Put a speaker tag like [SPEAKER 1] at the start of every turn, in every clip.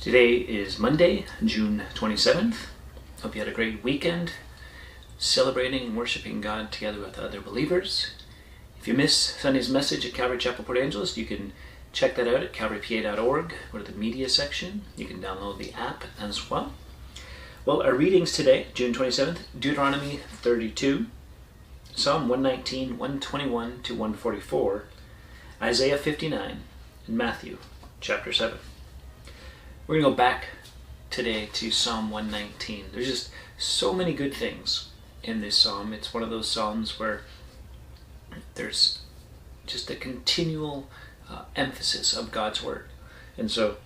[SPEAKER 1] Today is Monday, June 27th. Hope you had a great weekend celebrating and worshiping God together with other believers. If you missed Sunday's message at Calvary Chapel Port Angeles, you can check that out at calvarypa.org. Go to the media section. You can download the app as well. Well, our readings today, June 27th, Deuteronomy 32, Psalm 119, 121 to 144, Isaiah 59, and Matthew chapter 7. We're going to go back today to Psalm 119. There's just so many good things in this psalm. It's one of those psalms where there's just a continual emphasis of God's word. And so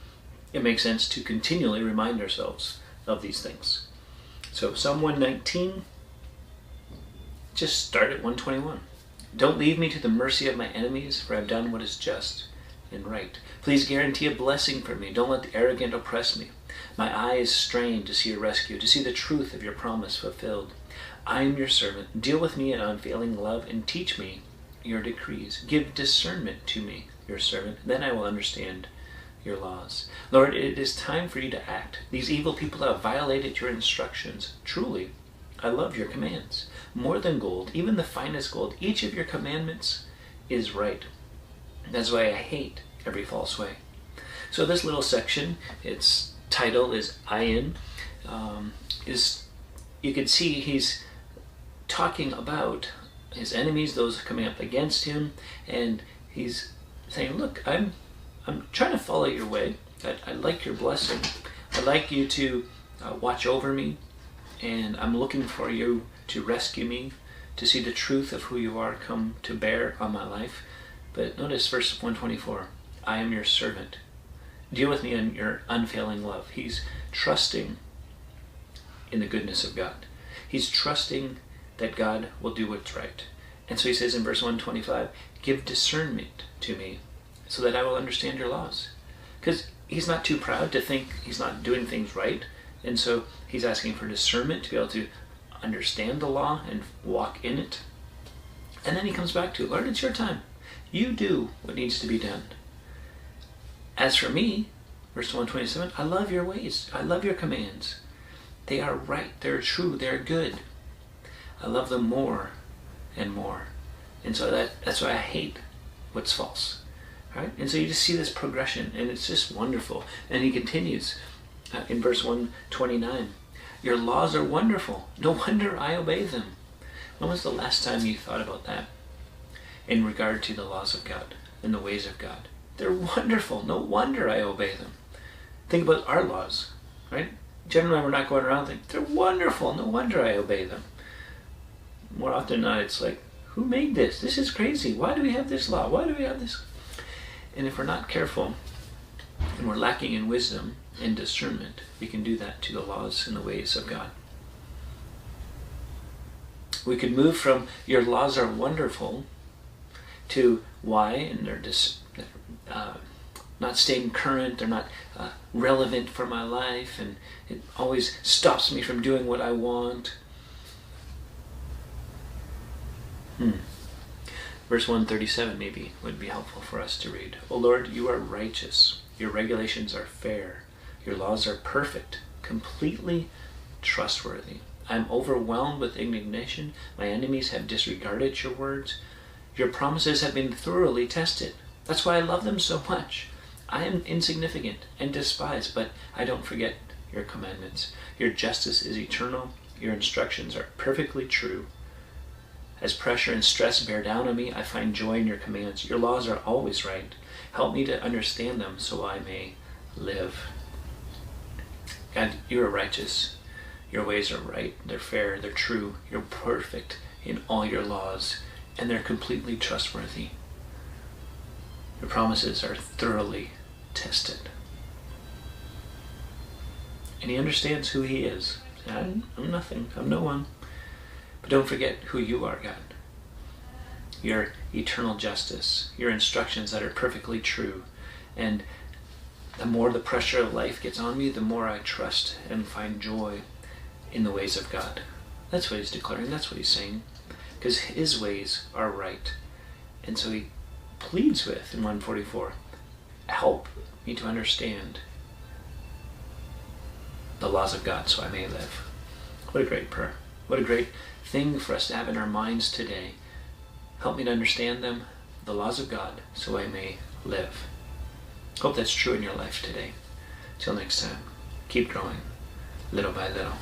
[SPEAKER 1] it makes sense to continually remind ourselves of these things. So Psalm 119, just start at 121. Don't leave me to the mercy of my enemies, for I've done what is just and right. Please guarantee a blessing for me. Don't let the arrogant oppress me. My eyes strain to see your rescue, to see the truth of your promise fulfilled. I am your servant. Deal with me in unfailing love and teach me your decrees. Give discernment to me, your servant. Then I will understand your laws. Lord, it is time for you to act. These evil people have violated your instructions. Truly, I love your commands. More than gold, even the finest gold, each of your commandments is right. That's why I hate every false way. So this little section, its title is Ayin, you can see he's talking about his enemies, those coming up against him, and he's saying, look, I'm trying to follow your way. I like your blessing. I'd like you to watch over me, and I'm looking for you to rescue me, to see the truth of who you are come to bear on my life. But notice verse 124, I am your servant. Deal with me in your unfailing love. He's trusting in the goodness of God. He's trusting that God will do what's right. And so he says in verse 125, give discernment to me so that I will understand your laws. Because he's not too proud to think he's not doing things right. And so he's asking for discernment to be able to understand the law and walk in it. And then he comes back to, Lord, it's your time. You do what needs to be done. As for me, verse 127, I love your ways. I love your commands. They are right. They're true. They're good. I love them more and more. And so that's why I hate what's false. Right? And so you just see this progression, and it's just wonderful. And he continues in verse 129, your laws are wonderful. No wonder I obey them. When was the last time you thought about that? In regard to the laws of God and the ways of God. They're wonderful. No wonder I obey them. Think about our laws, right? Generally, we're not going around thinking, they're wonderful. No wonder I obey them. More often than not, it's like, who made this? This is crazy. Why do we have this law? Why do we have this? And if we're not careful and we're lacking in wisdom and discernment, we can do that to the laws and the ways of God. We could move from your laws are wonderful to why, and they're just not staying current, they're not relevant for my life, and it always stops me from doing what I want. Verse 137 maybe would be helpful for us to read. O Lord, you are righteous. Your regulations are fair. Your laws are perfect, completely trustworthy. I am overwhelmed with indignation. My enemies have disregarded your words. Your promises have been thoroughly tested. That's why I love them so much. I am insignificant and despised, but I don't forget your commandments. Your justice is eternal. Your instructions are perfectly true. As pressure and stress bear down on me, I find joy in your commands. Your laws are always right. Help me to understand them so I may live. God, you are righteous. Your ways are right. They're fair. They're true. You're perfect in all your laws. And they're completely trustworthy. Your promises are thoroughly tested. And he understands who he is. I'm nothing. I'm no one. But don't forget who you are, God. Your eternal justice. Your instructions that are perfectly true. And the more the pressure of life gets on me, the more I trust and find joy in the ways of God. That's what he's declaring. That's what he's saying. Because his ways are right. And so he pleads with, in 144, help me to understand the laws of God so I may live. What a great prayer. What a great thing for us to have in our minds today. Help me to understand them, the laws of God, so I may live. Hope that's true in your life today. Till next time, keep growing little by little.